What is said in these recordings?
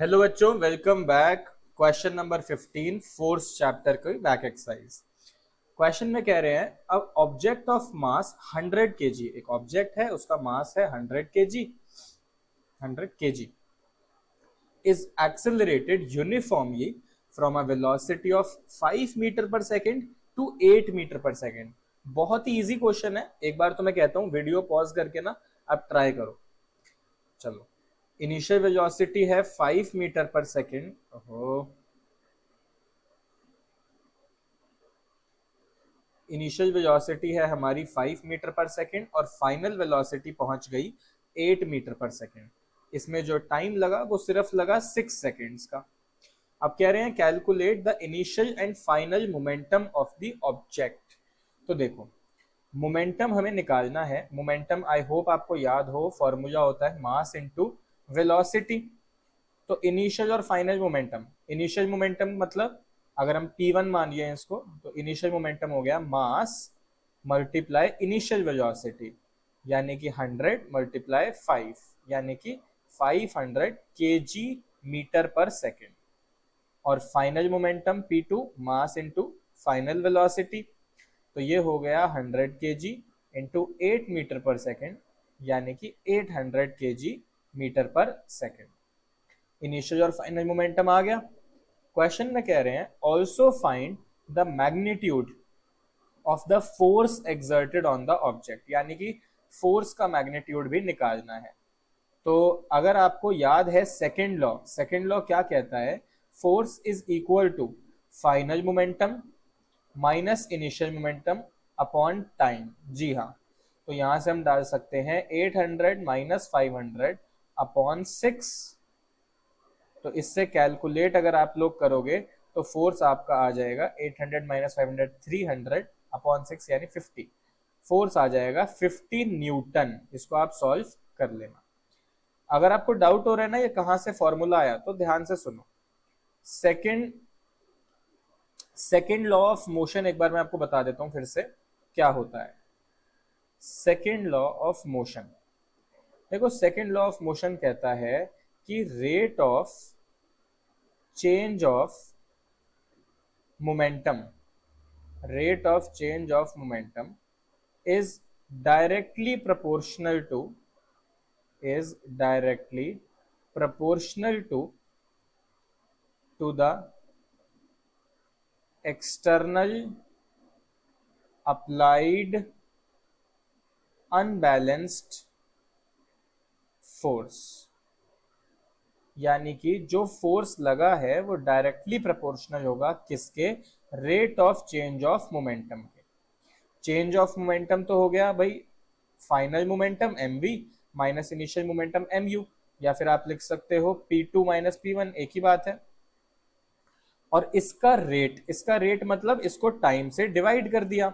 Hello बच्चों, welcome back. Question number 15 fourth chapter का back exercise. Question में कह रहे हैं अब ऑब्जेक्ट ऑफ मास 100 केजी, एक ऑब्जेक्ट है उसका मास है 100 KG is accelerated uniformly from a velocity of 5 metre पर सेकेंड टू 8 मीटर पर सेकेंड। बहुत ही इजी क्वेश्चन है। एक बार तो मैं कहता हूं वीडियो पॉज करके ना आप ट्राई करो। चलो, इनिशियल वेलोसिटी है 5 मीटर पर सेकेंड। इनिशियल वेलोसिटी है हमारी 5 मीटर पर सेकेंड और फाइनल वेलोसिटी पहुंच गई 8 मीटर पर सेकेंड। इसमें जो टाइम लगा वो सिर्फ लगा 6 सेकेंड्स का। अब कह रहे हैं calculate the initial and final momentum of the object. तो देखो, मोमेंटम हमें निकालना है। मोमेंटम आई होप आपको याद हो, फॉर्मूला होता है मास इनटू वेलोसिटी। तो इनिशियल और फाइनल मोमेंटम, इनिशियल मोमेंटम मतलब अगर हम P1 मान लिए इसको तो इनिशियल मोमेंटम हो गया मास मल्टीप्लाई इनिशियल वेलोसिटी, यानी कि 100 मल्टीप्लाई 5, यानी कि 500 केजी मीटर पर सेकेंड। और final momentum P2 mass into final velocity, तो ये हो गया 100 केजी इंटू 8 मीटर पर सेकेंड, यानी कि 800 केजी मीटर पर सेकेंड। इनिशियल और फाइनल मोमेंटम आ गया। क्वेश्चन में कह रहे हैं also find the magnitude of the force exerted on the object, यानी कि फोर्स का मैग्नीट्यूड भी निकालना है। तो अगर आपको याद है सेकेंड लॉ क्या कहता है, force is equal to final momentum minus initial momentum upon time. जी हाँ, तो यहां से हम डाल सकते हैं 800 माइनस 500 अपॉन 6। तो इससे कैलकुलेट अगर आप लोग करोगे तो फोर्स आपका आ जाएगा 800 माइनस 500 300 अपॉन 6 यानी 50। फोर्स आ जाएगा 50 न्यूटन। इसको आप सॉल्व कर लेना। अगर आपको डाउट हो रहा है ना ये कहां से फॉर्मूला आया, तो ध्यान से सुनो। सेकेंड लॉ ऑफ मोशन एक बार मैं आपको बता देता हूं फिर से क्या होता है। सेकेंड लॉ ऑफ मोशन, देखो सेकेंड लॉ ऑफ मोशन कहता है कि change of momentum rate of change of momentum is directly proportional to is directly proportional to the external applied unbalanced force, यानी कि जो फोर्स लगा है वो डायरेक्टली प्रोपोर्शनल होगा किसके, rate of change of momentum के। चेंज ऑफ मोमेंटम तो हो गया भाई final momentum mv minus initial momentum mu, या फिर आप लिख सकते हो P2 माइनस P1, एक ही बात है। और इसका रेट मतलब इसको टाइम से डिवाइड कर दिया,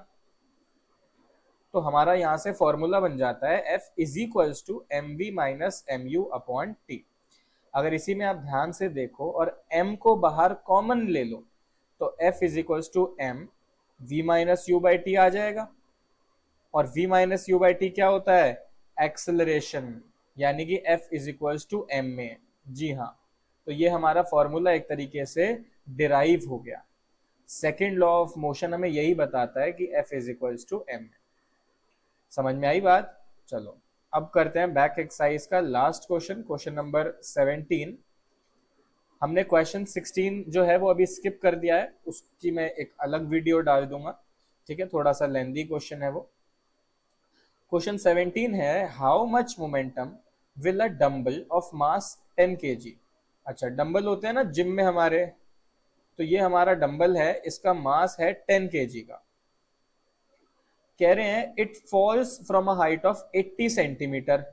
तो हमारा यहां से फॉर्मूला बन जाता है F is equals to mv minus mu upon t. अगर इसी में आप ध्यान से देखो और m को बाहर कॉमन ले लो तो F is equals to m v minus u by t आ जाएगा। और v minus u by t क्या होता है, एक्सेलरेशन, यानी कि F is equals to m में। जी हाँ, तो ये हमारा फॉर्मूला एक तरीके से डिराइव हो गया। सेकेंड लॉ ऑफ मोशन हमें यही बताता है कि F is equals to m। समझ में आई बात? चलो अब करते हैं बैक एक्सरसाइज का लास्ट क्वेश्चन, क्वेश्चन नंबर 17। हमने क्वेश्चन 16 जो है वो अभी स्किप कर दिया है, उसकी मैं एक अलग वीडियो डाल दूंगा, ठीक है, थोड़ा सा लेंदी क्वेश्चन है वो। क्वेश्चन 17 है how much momentum will a dumbbell of mass 10 KG. अच्छा, डंबल होते हैं ना जिम में हमारे, तो ये हमारा डंबल है, इसका मास है 10 केजी का। कह रहे हैं it falls from a height of 80 centimetre.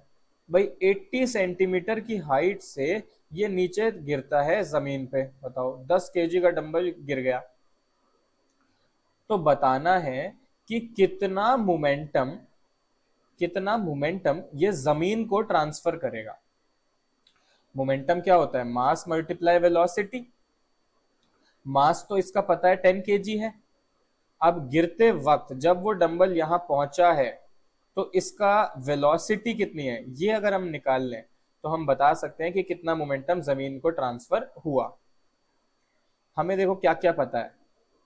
भाई 80 सेंटीमीटर की हाइट से ये नीचे गिरता है जमीन पे। बताओ 10 केजी का डंबल गिर गया, तो बताना है कि कितना मोमेंटम ये जमीन को ट्रांसफर करेगा। मोमेंटम क्या होता है, मास मल्टीप्लाई वेलोसिटी। मास तो इसका पता है 10 केजी है। अब गिरते वक्त जब वो डंबल यहां पहुंचा है तो इसका वेलोसिटी कितनी है, ये अगर हम निकाल लें तो हम बता सकते हैं कि कितना मोमेंटम जमीन को ट्रांसफर हुआ। हमें देखो क्या क्या पता है।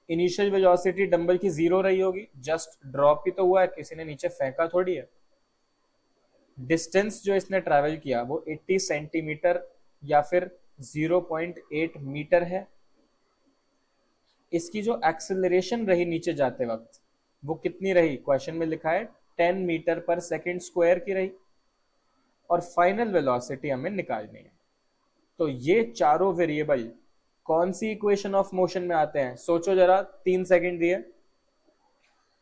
इनिशियल वेलोसिटी डंबल की 0 रही होगी, जस्ट ड्रॉप ही तो हुआ है, किसी ने नीचे फेंका थोड़ी है। डिस्टेंस जो इसने ट्रैवल किया वो 80 सेंटीमीटर या फिर 0.8 मीटर है। इसकी जो एक्सेलरेशन रही नीचे जाते वक्त वो कितनी रही, क्वेश्चन में लिखा है 10 मीटर पर सेकेंड स्क्वायर की रही। और फाइनल वेलोसिटी हमें निकालनी है। तो ये चारों वेरिएबल कौन सी इक्वेशन ऑफ मोशन में आते हैं, सोचो जरा, 3 सेकंड दिए।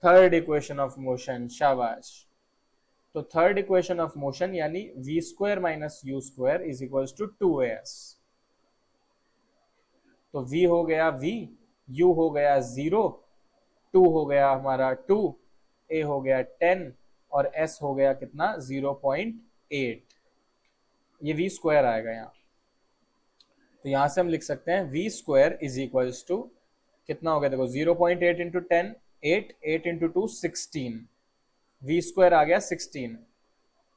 थर्ड इक्वेशन ऑफ मोशन, शाबाश। तो थर्ड इक्वेशन ऑफ मोशन यानी v square minus u square is equal to 2as। तो v हो गया v, u हो गया 0, 2 हो गया हमारा 2, a हो गया 10 और s हो गया कितना 0.8। ये v स्क्वायर आएगा यहाँ। तो यहां से हम लिख सकते हैं v square is equal to कितना हो गया, देखो 0.8 इंटू 10, 8, 8 इंटू 2 16, v स्क्वायर आ गया 16।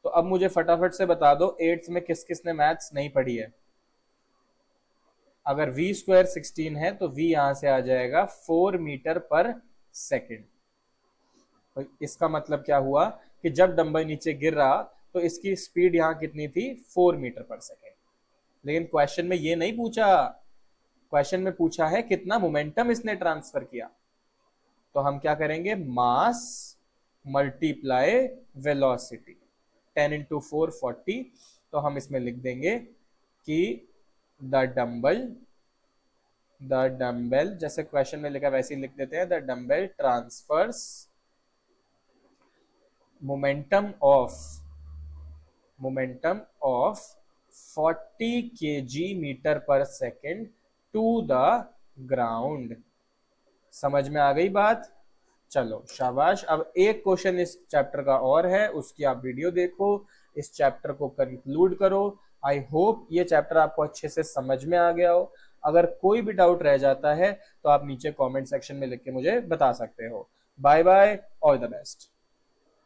तो अब मुझे फटाफट से बता दो 8th में किस किस ने मैथ्स नहीं पढ़ी है। अगर v स्क्वायर 16 है तो v यहां से आ जाएगा 4 मीटर पर सेकेंड। तो इसका मतलब क्या हुआ कि जब डंबल नीचे गिर रहा तो इसकी स्पीड यहां कितनी थी, 4 मीटर पर सेकेंड। लेकिन क्वेश्चन में ये नहीं पूछा, क्वेश्चन में पूछा है कितना मोमेंटम इसने ट्रांसफर किया। तो हम क्या करेंगे, मास मल्टीप्लाई वेलोसिटी, 10 इंटू 4 40। तो हम इसमें लिख देंगे कि द डम्बल जैसे क्वेश्चन में लिखा वैसे ही लिख देते हैं, the dumbbell transfers momentum of 40 kg metre पर सेकेंड टू द ग्राउंड। समझ में आ गई बात? चलो शाबाश। अब एक क्वेश्चन इस चैप्टर का और है, उसकी आप वीडियो देखो, इस चैप्टर को कंक्लूड करो। आई होप ये चैप्टर आपको अच्छे से समझ में आ गया हो। अगर कोई भी डाउट रह जाता है तो आप नीचे कमेंट सेक्शन में लिख के मुझे बता सकते हो। Bye bye, all the best.